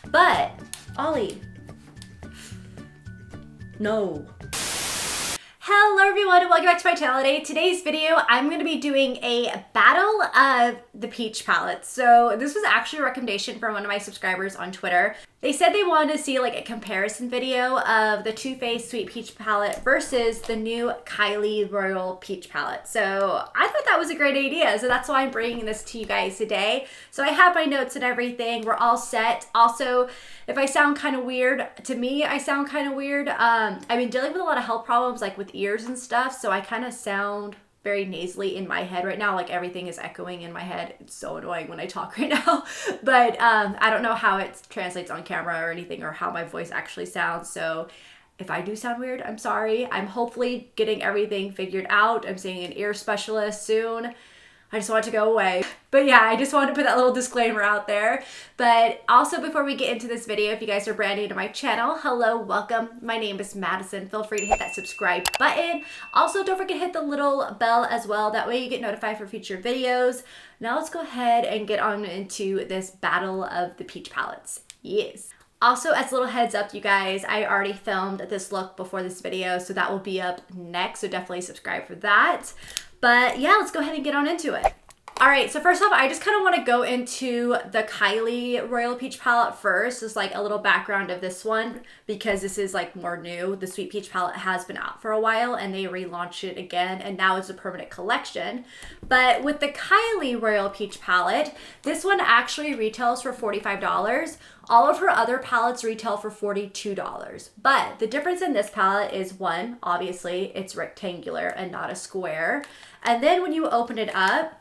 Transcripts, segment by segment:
But, Ollie, no. Hello everyone and welcome back to my channel. Today. Today's video, I'm going to be doing a battle of the peach palettes. So this was actually a recommendation from one of my subscribers on Twitter. They said they wanted to see like a comparison video of the Too Faced Sweet Peach palette versus the new Kylie Royal Peach palette. So I thought that was a great idea. So that's why I'm bringing this to you guys today. So I have my notes and everything. We're all set. Also, if I sound kind of weird, to me, I sound kind of weird. I've been dealing with a lot of health problems like with ears and stuff. So I kind of sound very nasally in my head right now, like everything is echoing in my head. It's so annoying when I talk right now, but I don't know how it translates on camera or anything, or how my voice actually sounds. So if I do sound weird, I'm sorry. I'm hopefully getting everything figured out. I'm seeing an ear specialist soon. I just want it to go away. But yeah, I just wanted to put that little disclaimer out there. But also, before we get into this video, if you guys are brand new to my channel, hello, welcome. My name is Madison. Feel free to hit that subscribe button. Also, don't forget to hit the little bell as well. That way you get notified for future videos. Now let's go ahead and get on into this battle of the peach palettes. Yes. Also, as a little heads up, you guys, I already filmed this look before this video, so that will be up next. So definitely subscribe for that. But yeah, let's go ahead and get on into it. All right, so first off, I just kind of want to go into the Kylie Royal Peach palette first. Just like a little background of this one, because this is like more new. The Sweet Peach palette has been out for a while and they relaunched it again, and now it's a permanent collection. But with the Kylie Royal Peach palette, this one actually retails for $45. All of her other palettes retail for $42. But the difference in this palette is, one, obviously it's rectangular and not a square. And then when you open it up,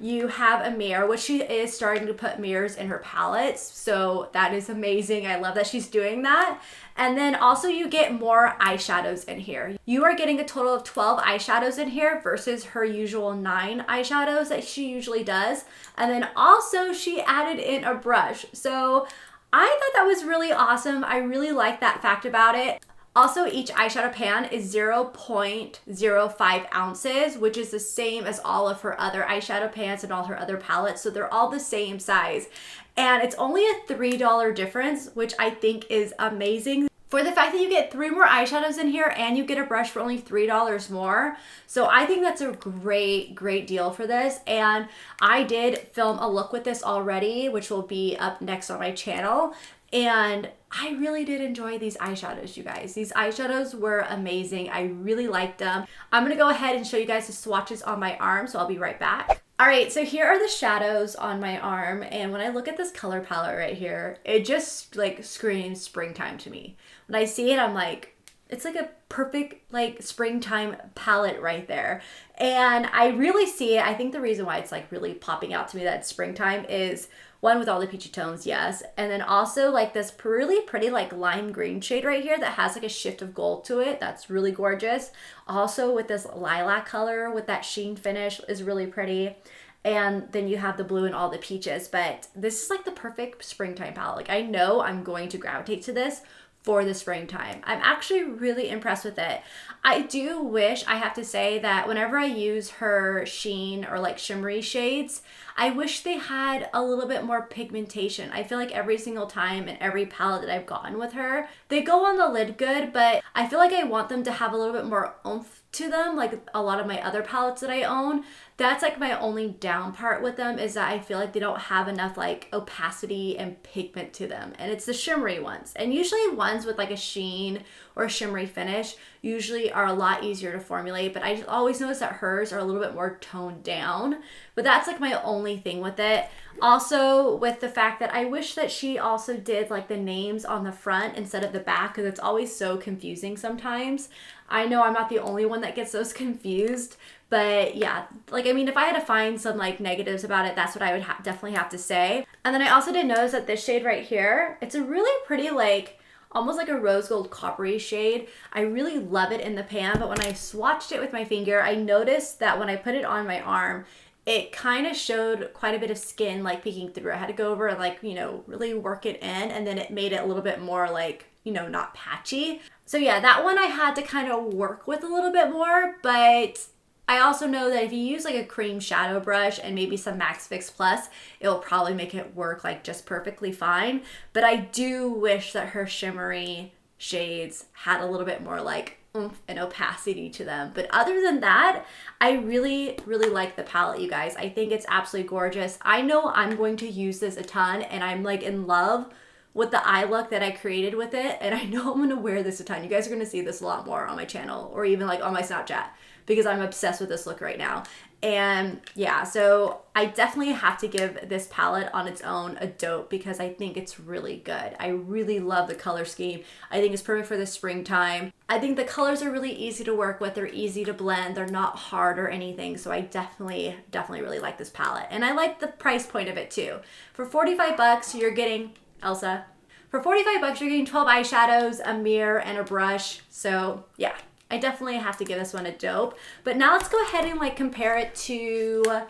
you have a mirror, which she is starting to put mirrors in her palettes. So that is amazing. I love that she's doing that. And then also you get more eyeshadows in here. You are getting a total of 12 eyeshadows in here versus her usual 9 eyeshadows that she usually does. And then also she added in a brush. So I thought that was really awesome. I really like that fact about it. Also, each eyeshadow pan is 0.05 ounces, which is the same as all of her other eyeshadow pans and all her other palettes. So they're all the same size. And it's only a $3 difference, which I think is amazing. For the fact that you get 3 more eyeshadows in here and you get a brush for only $3 more. So I think that's a great, great deal for this. And I did film a look with this already, which will be up next on my channel. And I really did enjoy these eyeshadows, you guys. These eyeshadows were amazing. I really liked them. I'm gonna go ahead and show you guys the swatches on my arm, so I'll be right back. All right, so here are the shadows on my arm. And when I look at this color palette right here, it just like screams springtime to me. When I see it, I'm like, it's like a perfect like springtime palette right there. And I really see it. I think the reason why it's like really popping out to me that it's springtime is, one, with all the peachy tones, yes. And then also like this really pretty like lime green shade right here that has like a shift of gold to it. That's really gorgeous. Also with this lilac color with that sheen finish is really pretty. And then you have the blue and all the peaches. But this is like the perfect springtime palette. Like I know I'm going to gravitate to this for the springtime. I'm actually really impressed with it. I do wish, I have to say, that whenever I use her sheen or like shimmery shades, I wish they had a little bit more pigmentation. I feel like every single time in every palette that I've gotten with her, they go on the lid good, but I feel like I want them to have a little bit more oomph to them, like a lot of my other palettes that I own. That's like my only down part with them, is that I feel like they don't have enough like opacity and pigment to them. And it's the shimmery ones. And usually ones with like a sheen or a shimmery finish usually are a lot easier to formulate, but I always notice that hers are a little bit more toned down. But that's like my only thing with it. Also with the fact that I wish that she also did like the names on the front instead of the back, because it's always so confusing sometimes. I know I'm not the only one that gets those confused, but yeah, like, I mean, if I had to find some like negatives about it, that's what I would definitely have to say. And then I also did notice that this shade right here, it's a really pretty like almost like a rose gold coppery shade. I really love it in the pan, but when I swatched it with my finger, I noticed that when I put it on my arm, it kind of showed quite a bit of skin like peeking through. I had to go over and like, you know, really work it in, and then it made it a little bit more like, you know, not patchy. So yeah, that one I had to kind of work with a little bit more, but I also know that if you use like a cream shadow brush and maybe some Max Fix Plus, it'll probably make it work like just perfectly fine. But I do wish that her shimmery shades had a little bit more like oomph and opacity to them. But other than that, I really, really like the palette, you guys. I think it's absolutely gorgeous. I know I'm going to use this a ton, and I'm like in love with the eye look that I created with it. And I know I'm gonna wear this a ton. You guys are gonna see this a lot more on my channel or even like on my Snapchat because I'm obsessed with this look right now. And yeah, so I definitely have to give this palette on its own a dope because I think it's really good. I really love the color scheme. I think it's perfect for the springtime. I think the colors are really easy to work with. They're easy to blend. They're not hard or anything. So I definitely really like this palette. And I like the price point of it too. For 45 bucks, you're getting, Elsa, for 45 bucks, you're getting 12 eyeshadows, a mirror, and a brush. So yeah, I definitely have to give this one a dope. But now let's go ahead and like compare it to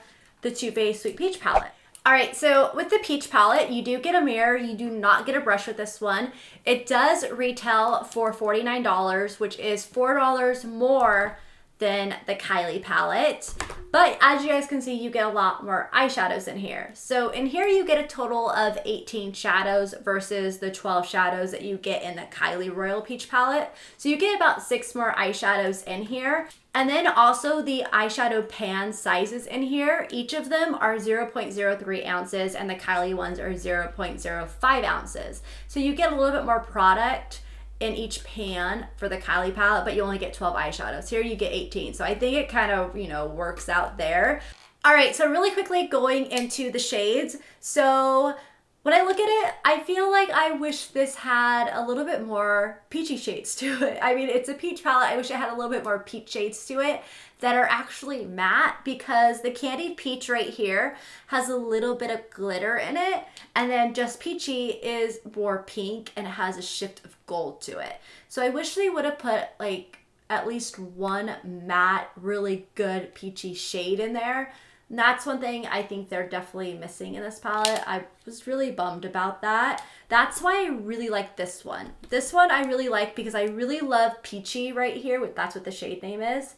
the Too Faced Sweet Peach palette. All right, so with the Peach palette, you do get a mirror. You do not get a brush with this one. It does retail for $49, which is $4 more than the Kylie palette. But as you guys can see, you get a lot more eyeshadows in here. So in here, you get a total of 18 shadows versus the 12 shadows that you get in the Kylie Royal Peach palette. So you get about 6 more eyeshadows in here. And then also the eyeshadow pan sizes in here, each of them are 0.03 ounces and the Kylie ones are 0.05 ounces. So you get a little bit more product in each pan for the Kylie palette, but you only get 12 eyeshadows. Here you get 18. So I think it kind of, you know, works out there. All right, so really quickly going into the shades. So when I look at it, I feel like I wish this had a little bit more peachy shades to it. I mean, it's a peach palette. I wish it had a little bit more peach shades to it that are actually matte because the Candied Peach right here has a little bit of glitter in it. And then Just Peachy is more pink and it has a shift of gold to it. So I wish they would have put like at least one matte, really good peachy shade in there. And that's one thing I think they're definitely missing in this palette. I was really bummed about that. That's why I really like this one. This one I really like because I really love Peachy right here. That's what the shade name is.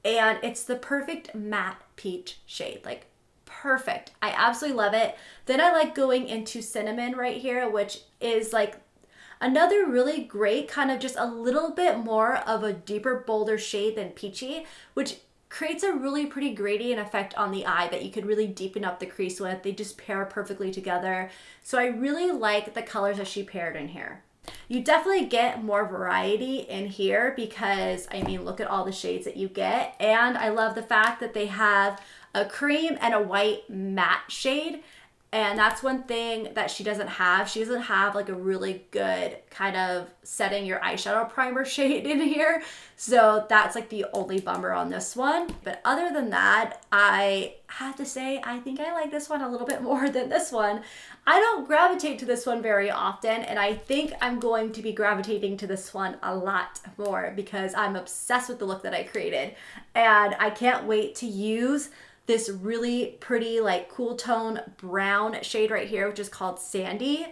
And it's the perfect matte peach shade. Like perfect. I absolutely love it. Then I like going into Cinnamon right here, which is like another really great kind of just a little bit more of a deeper, bolder shade than Peachy, which creates a really pretty gradient effect on the eye that you could really deepen up the crease with. They just pair perfectly together. So I really like the colors that she paired in here. You definitely get more variety in here because, I mean, look at all the shades that you get. And I love the fact that they have a cream and a white matte shade. And that's one thing that she doesn't have. She doesn't have like a really good kind of setting your eyeshadow primer shade in here. So that's like the only bummer on this one. But other than that, I have to say, I think I like this one a little bit more than this one. I don't gravitate to this one very often. And I think I'm going to be gravitating to this one a lot more because I'm obsessed with the look that I created. And I can't wait to use this really pretty like cool tone brown shade right here, which is called Sandy.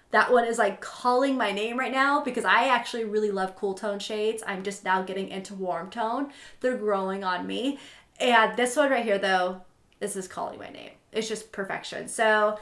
That one is like calling my name right now because I actually really love cool tone shades. I'm just now getting into warm tone. They're growing on me. And this one right here though, this is calling my name. It's just perfection. So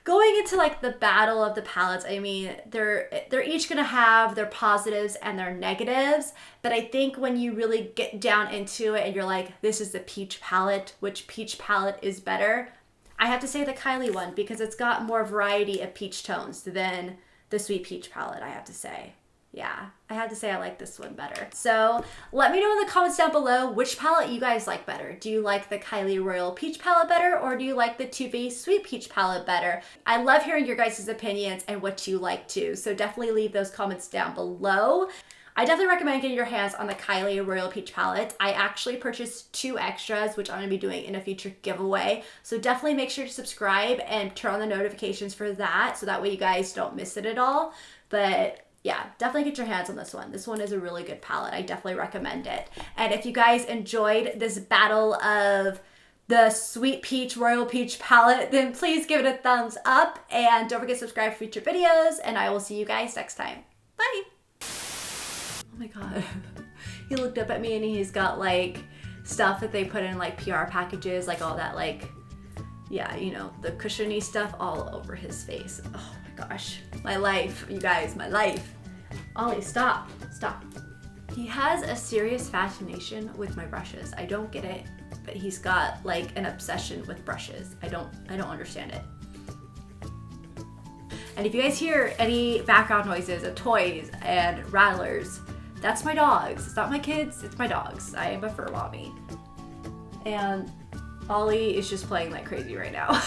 going into like the battle of the palettes, I mean, they're each gonna have their positives and their negatives, but I think when you really get down into it and you're like, this is the peach palette, which peach palette is better? I have to say the Kylie one because it's got more variety of peach tones than the Sweet Peach palette, I have to say. Yeah, I have to say I like this one better. So let me know in the comments down below which palette you guys like better. Do you like the Kylie Royal Peach palette better or do you like the Too Faced Sweet Peach palette better? I love hearing your guys' opinions and what you like too. So definitely leave those comments down below. I definitely recommend getting your hands on the Kylie Royal Peach palette. I actually purchased 2 extras, which I'm gonna be doing in a future giveaway. So definitely make sure to subscribe and turn on the notifications for that so that way you guys don't miss it at all. But yeah, definitely get your hands on this one. This one is a really good palette. I definitely recommend it. And if you guys enjoyed this battle of the Sweet Peach Royal Peach palette, then please give it a thumbs up and don't forget to subscribe for future videos and I will see you guys next time. Bye. Oh my God. he looked up at me and he's got like stuff that they put in like PR packages, like all that like, yeah, you know, the cushiony stuff all over his face. Oh my gosh, my life, you guys, my life. Ollie, stop. He has a serious fascination with my brushes. I don't get it, but he's got like an obsession with brushes. I don't understand it. And if you guys hear any background noises of toys and rattlers, that's my dogs. It's not my kids, it's my dogs. I am a fur mommy. And Ollie is just playing like crazy right now.